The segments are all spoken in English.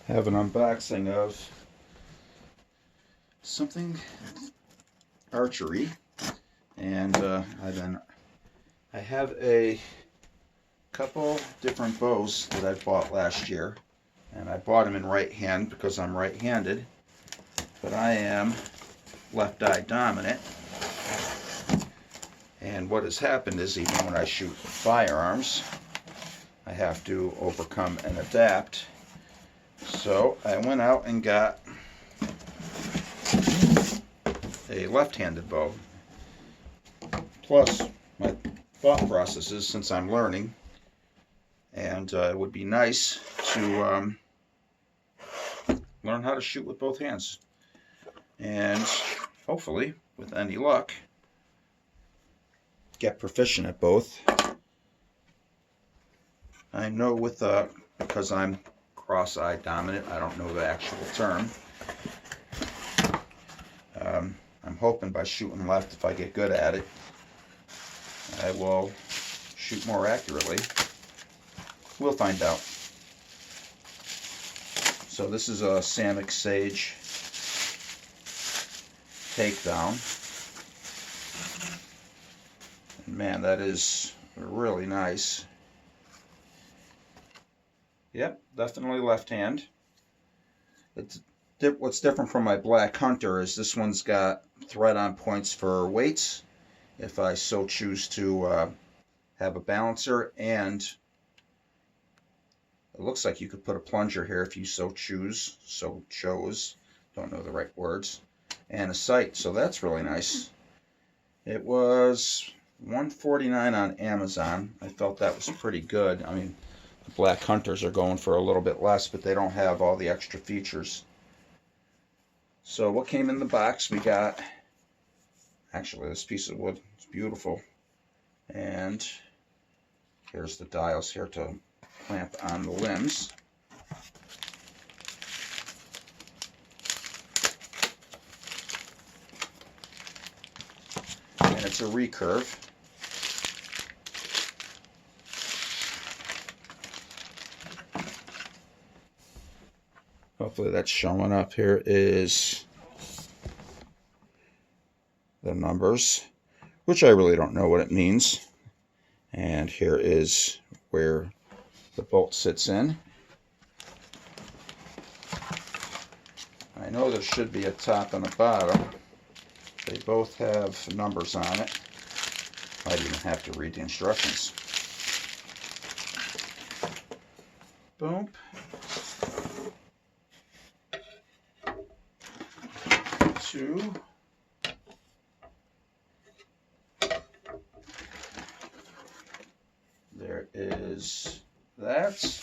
have an unboxing of something archery, and I have a couple different bows that I bought last year, and I bought them in right hand because I'm right-handed, but I am left eye dominant. And what has happened is, even when I shoot firearms, I have to overcome and adapt. So I went out and got a left-handed bow. Plus, my thought process is, since I'm learning, and it would be nice to learn how to shoot with both hands. And hopefully, with any luck, get proficient at both. I know because I'm cross-eye dominant, I don't know the actual term. I'm hoping by shooting left, if I get good at it, I will shoot more accurately. We'll find out. So this is a Samik Sage takedown. And man, that is really nice. Yep, definitely left hand. What's different from my Black Hunter is this one's got thread-on points for weights, if I so choose to have a balancer, and it looks like you could put a plunger here if you so chose, don't know the right words, and a sight, so that's really nice. It was $149 on Amazon. I felt that was pretty good. I mean, the Black Hunters are going for a little bit less, but they don't have all the extra features. So what came in the box, we got, actually this piece of wood, it's beautiful, and here's the dials here to clamp on the limbs. And it's a recurve. Hopefully that's showing up. Here is the numbers, which I really don't know what it means. And here is where the bolt sits in. I know there should be a top and a bottom. They both have numbers on it. Might even have to read the instructions. Boom. Two. There is that.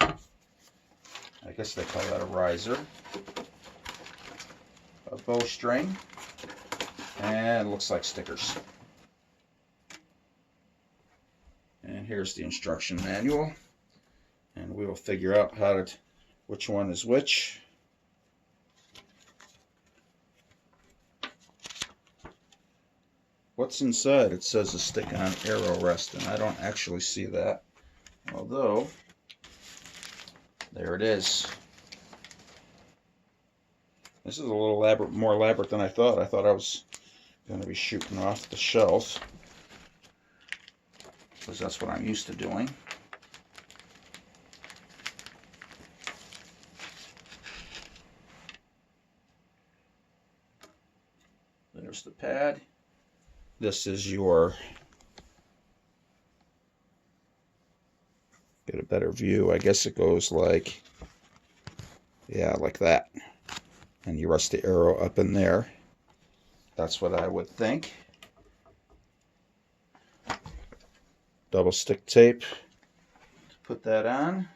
I guess they call that a riser. A bowstring. And it looks like stickers. And here's the instruction manual. And we will figure out which one is which. What's inside? It says a stick-on arrow rest, and I don't actually see that. Although, there it is. This is a little more elaborate than I thought. I thought I was going to be shooting off the shelf, because that's what I'm used to doing. There's the pad. This is your, get a better view, I guess it goes like, yeah, like that. And you rest the arrow up in there. That's what I would think. Double stick tape to put that on.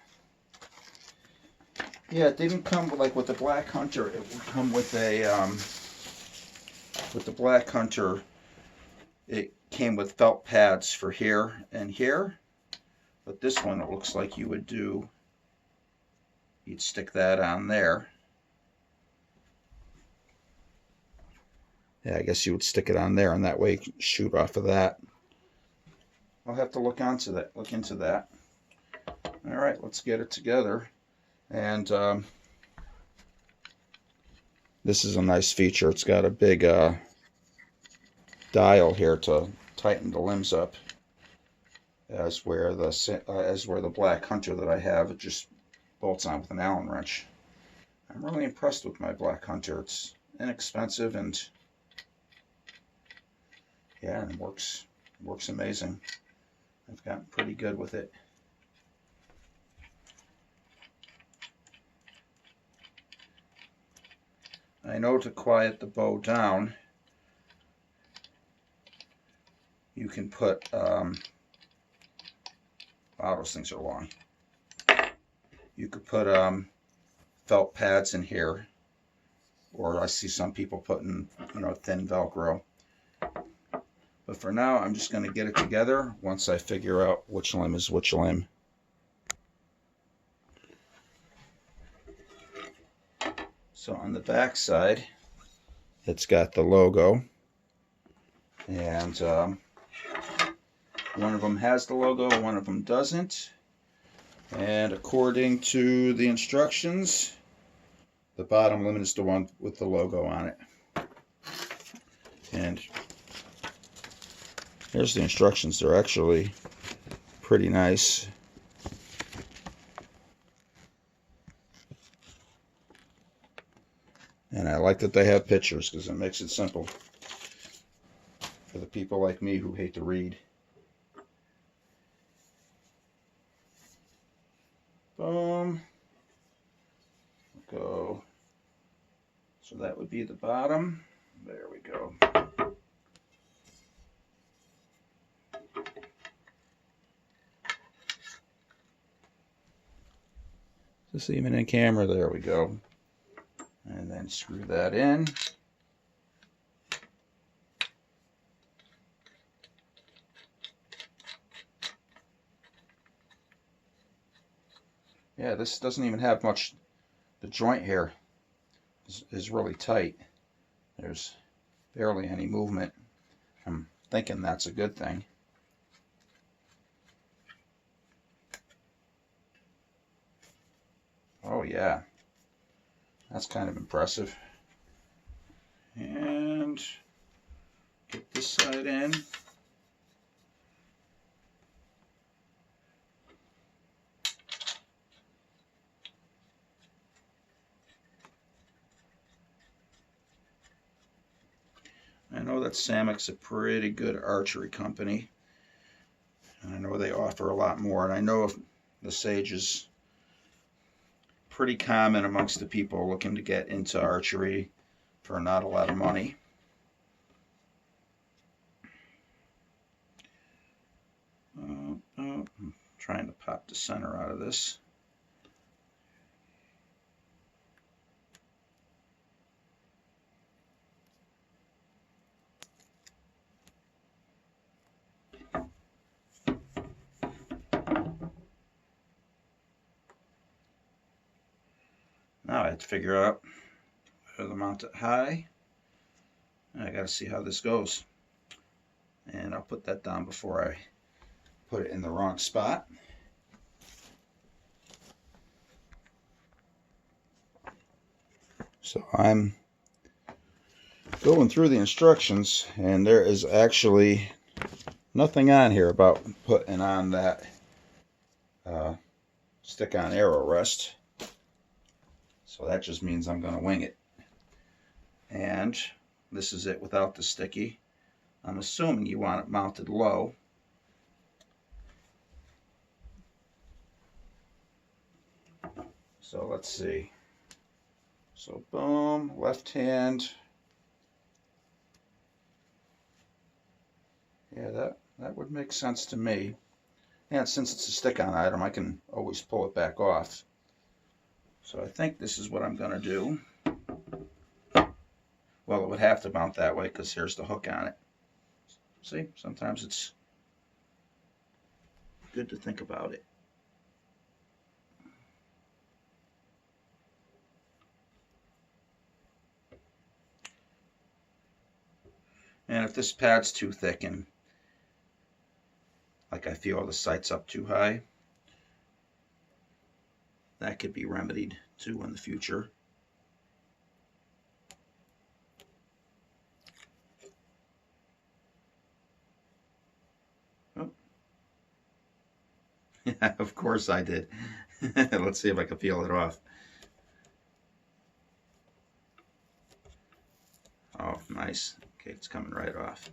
Yeah, it didn't come like with the Black Hunter. It would come with a, with the Black Hunter, it came with felt pads for here and here. But this one, it looks like you'd stick that on there. Yeah, I guess you would stick it on there, and that way you can shoot off of that. I'll have to look into that. All right, let's get it together. And this is a nice feature. It's got a big dial here to tighten the limbs up, as where the black Hunter that I have, it just bolts on with an Allen wrench. I'm really impressed with my black Hunter. It's inexpensive and yeah, it works amazing. I've gotten pretty good with it. I know to quiet the bow down, you can put, wow, those things are long. You could put felt pads in here, or I see some people putting, thin Velcro. But for now, I'm just going to get it together once I figure out which limb is which limb. So on the back side, it's got the logo, and one of them has the logo, one of them doesn't. And according to the instructions, the bottom limb is the one with the logo on it. And here's the instructions. They're actually pretty nice. And I like that they have pictures because it makes it simple for the people like me who hate to read. Boom. Go. So that would be the bottom. There we go. Just even in camera, there we go. And then screw that in. Yeah, this doesn't even have much, the joint here is really tight. There's barely any movement. I'm thinking that's a good thing. Oh yeah, that's kind of impressive. And get this side in. I know that Samik's a pretty good archery company, and I know they offer a lot more, and I know if the Sage is pretty common amongst the people looking to get into archery for not a lot of money. I'm trying to pop the center out of this. Now I have to figure out whether to mount it high. I got to see how this goes. And I'll put that down before I put it in the wrong spot. So I'm going through the instructions, and there is actually nothing on here about putting on that stick-on arrow rest. So that just means I'm going to wing it. And this is it without the sticky. I'm assuming you want it mounted low. So let's see. So boom, left hand. Yeah, that would make sense to me. And since it's a stick-on item, I can always pull it back off. So I think this is what I'm going to do. Well, it would have to mount that way because here's the hook on it. See, sometimes it's good to think about it. And if this pad's too thick and like I feel the sight's up too high, that could be remedied too in the future. course I did. Let's see if I can peel it off. Oh, nice. Okay, it's coming right off.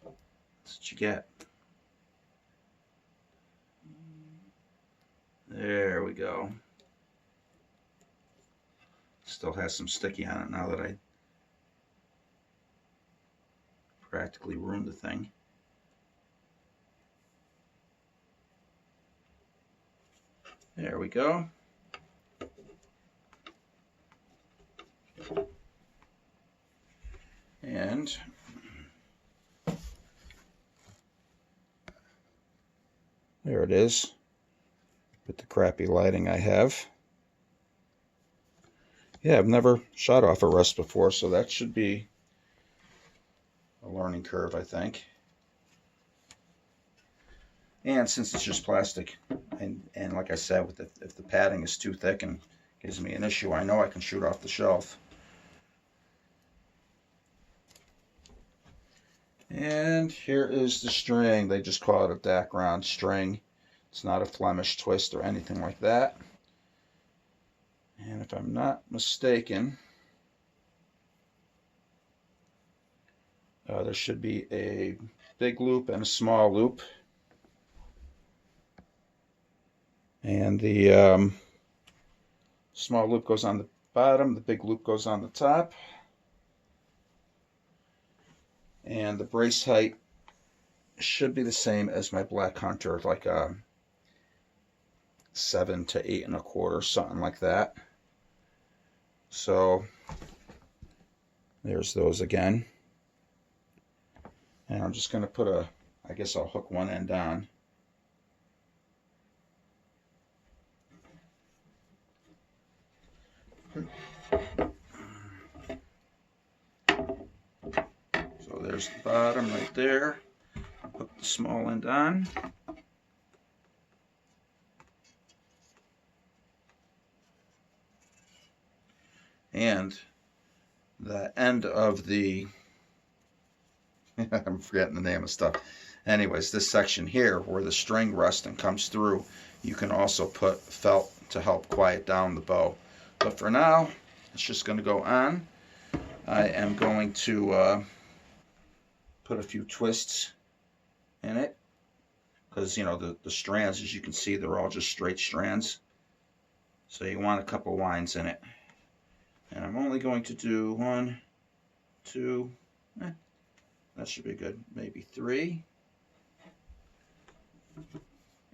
That's what you get. There we go. Still has some sticky on it now that I practically ruined the thing. There we go. And there it is, with the crappy lighting I have. Yeah, I've never shot off a rust before, so that should be a learning curve, I think. And since it's just plastic, and like I said, if the padding is too thick and gives me an issue, I know I can shoot off the shelf. And here is the string. They just call it a Dacron string. It's not a Flemish twist or anything like that. And if I'm not mistaken, there should be a big loop and a small loop. And the small loop goes on the bottom, the big loop goes on the top. And the brace height should be the same as my Black Hunter, like a 7 to 8 1/4, something like that. So there's those again. And I'm just going to put I guess I'll hook one end on. So there's the bottom right there. Hook the small end on. And the end of the I'm forgetting the name of stuff. Anyways, this section here where the string rests and comes through, you can also put felt to help quiet down the bow. But for now, it's just going to go on. I am going to put a few twists in it, because you know the strands, as you can see, they're all just straight strands. So you want a couple lines in it. And I'm only going to do 1, 2, that should be good, maybe 3.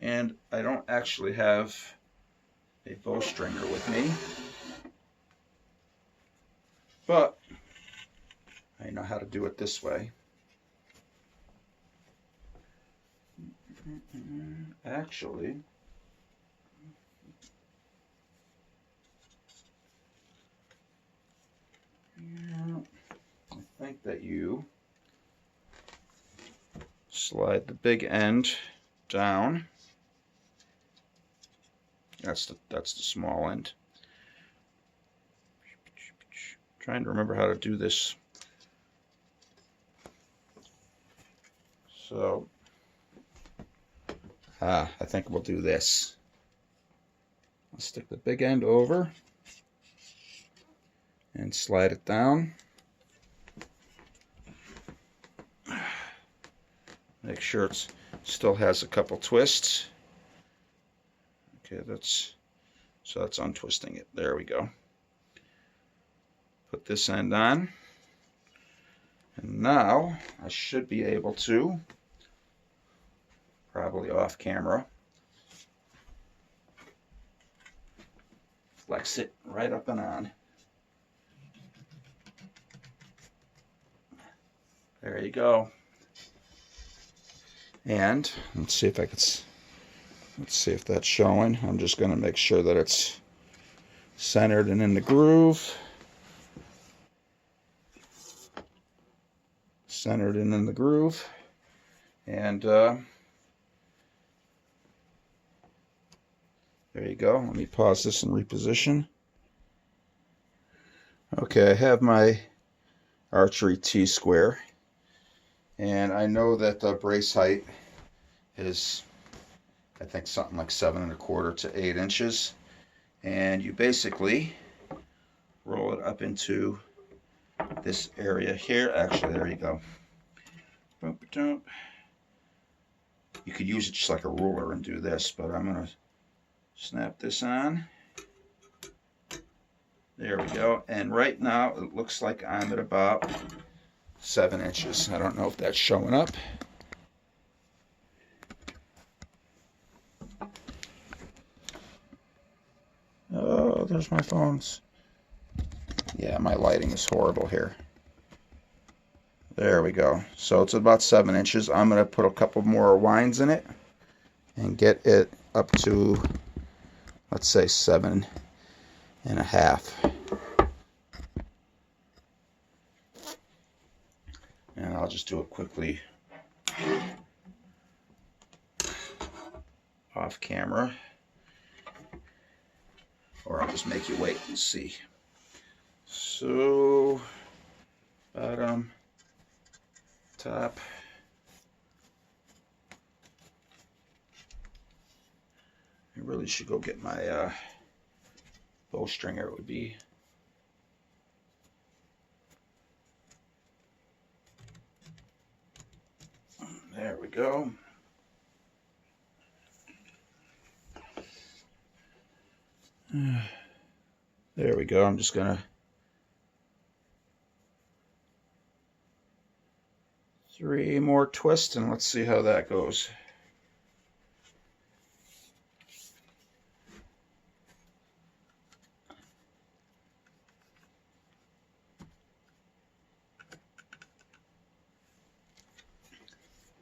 And I don't actually have a bowstringer with me, but I know how to do it this way. Actually, yeah, I think that you slide the big end down. That's the small end. Trying to remember how to do this. So, I think we'll do this. I'll stick the big end over and slide it down. Make sure it still has a couple twists. Okay, that's untwisting it. There we go. Put this end on. And now I should be able to, probably off camera, flex it right up and on. There you go. And let's see if that's showing. I'm just going to make sure that it's centered and in the groove. Centered and in the groove. And there you go. Let me pause this and reposition. Okay, I have my archery T-square. And I know that the brace height is I think something like 7 1/4 to 8 inches. And you basically roll it up into this area here. Actually, there you go. You could use it just like a ruler and do this, but I'm going to snap this on. There we go. And right now it looks like I'm at about 7 inches. I don't know if that's showing up. Oh, there's my phones. Yeah, my lighting is horrible here. There we go. So it's about 7 inches. I'm going to put a couple more winds in it and get it up to, let's say, 7 1/2. And I'll just do it quickly off camera. Or I'll just make you wait and see. So, bottom, top. I really should go get my bowstring. It would be. There we go. There we go. I'm just gonna three more twists and let's see how that goes.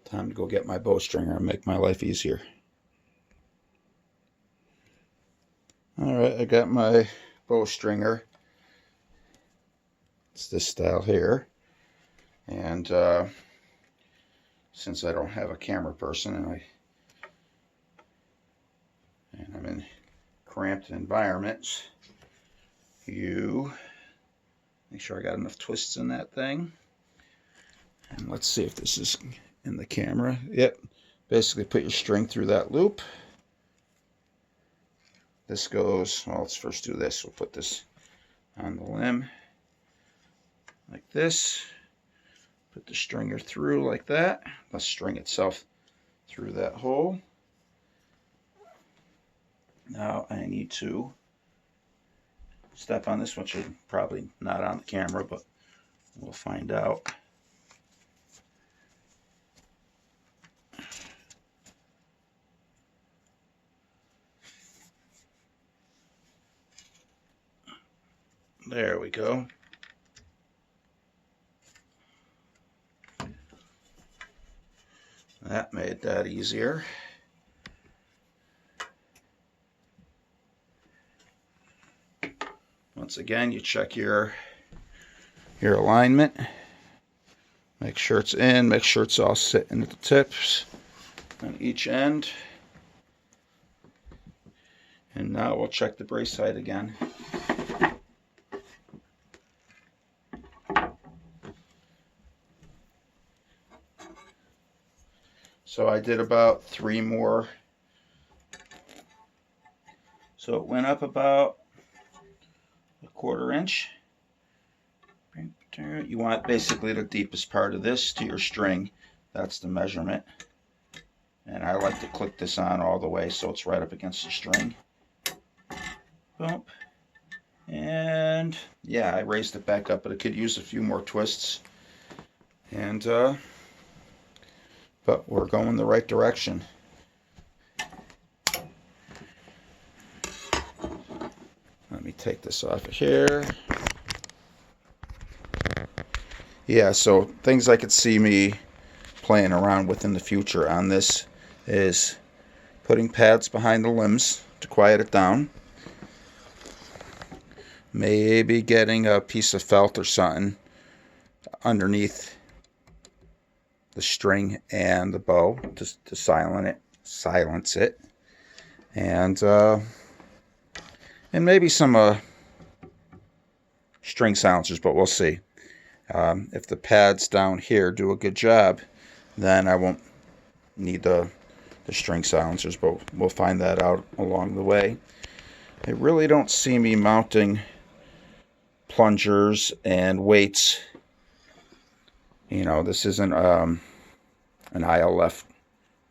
Time to go get my bowstringer and make my life easier. Alright, I got my bowstringer. It's this style here. And since I don't have a camera person and I'm in cramped environments, you make sure I got enough twists in that thing. And let's see if this is in the camera. Yep. Basically put your string through that loop. This goes, well, let's first do this. We'll put this on the limb like this. Put the stringer through like that. The string itself through that hole. Now I need to step on this, which is probably not on the camera, but we'll find out. There we go. That made that easier. Once again, you check your alignment. Make sure it's in, make sure it's all sitting at the tips on each end. And now we'll check the brace height again. So I did about 3 more. So it went up about 1/4 inch. You want basically the deepest part of this to your string. That's the measurement. And I like to click this on all the way so it's right up against the string. Boom. And yeah, I raised it back up, but it could use a few more twists. And but we're going the right direction. Let me take this off of here. Yeah, so things I could see me playing around with in the future on this is putting pads behind the limbs to quiet it down. Maybe getting a piece of felt or something underneath the string and the bow to silence it, and maybe some string silencers, but we'll see. If the pads down here do a good job, then I won't need to the string silencers, but we'll find that out along the way. I really don't see me mounting plungers and weights. You know, this isn't an ILF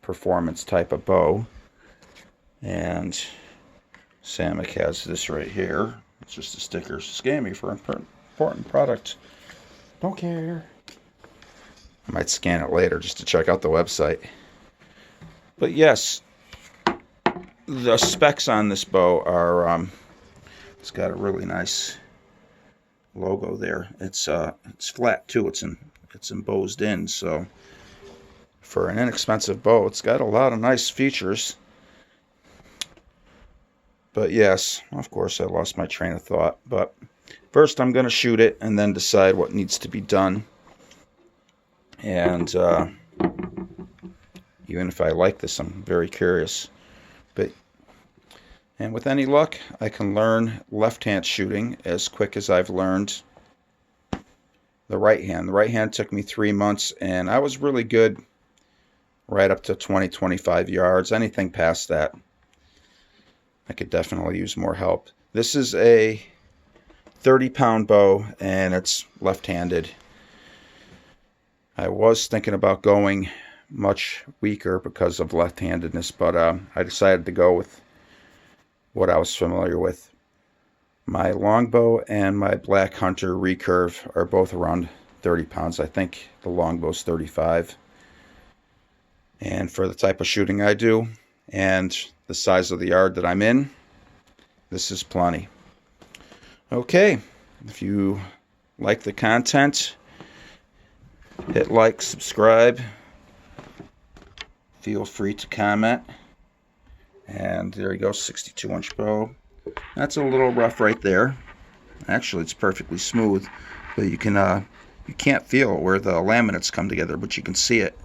performance type of bow. And Samik has this right here. It's just a sticker. Scam me for important product. Don't care. I might scan it later just to check out the website. But yes, the specs on this bow are, it's got a really nice logo there. It's flat too. It's embossed in, so for an inexpensive bow, it's got a lot of nice features. But yes, of course, I lost my train of thought. But first, I'm going to shoot it and then decide what needs to be done. And even if I like this, I'm very curious. And with any luck, I can learn left-hand shooting as quick as I've learned the right hand. The right hand took me 3 months, and I was really good right up to 20-25 yards. Anything past that, I could definitely use more help. This is a 30-pound bow, and it's left-handed. I was thinking about going much weaker because of left-handedness, but I decided to go with what I was familiar with. My longbow and my Black Hunter recurve are both around 30 pounds. I think the longbow's 35. And for the type of shooting I do and the size of the yard that I'm in, this is plenty. Okay, if you like the content, hit like, subscribe, feel free to comment. And there you go, 62-inch bow. That's a little rough right there. Actually, it's perfectly smooth, but you can't feel where the laminates come together, but you can see it.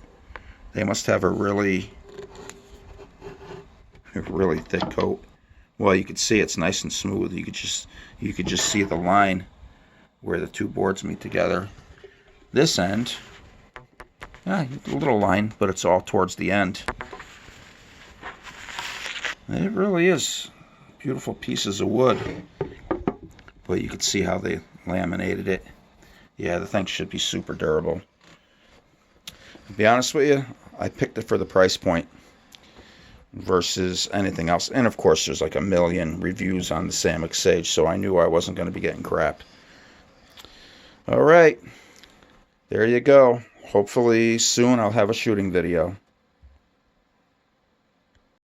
They must have a really thick coat. Well, you can see it's nice and smooth. You could just see the line where the two boards meet together. This end, a little line, but it's all towards the end. It really is beautiful pieces of wood. But you can see how they laminated it. Yeah, the thing should be super durable. To be honest with you, I picked it for the price point versus anything else. And of course, there's like a million reviews on the Samik Sage, so I knew I wasn't going to be getting crap. All right, there you go. Hopefully soon I'll have a shooting video.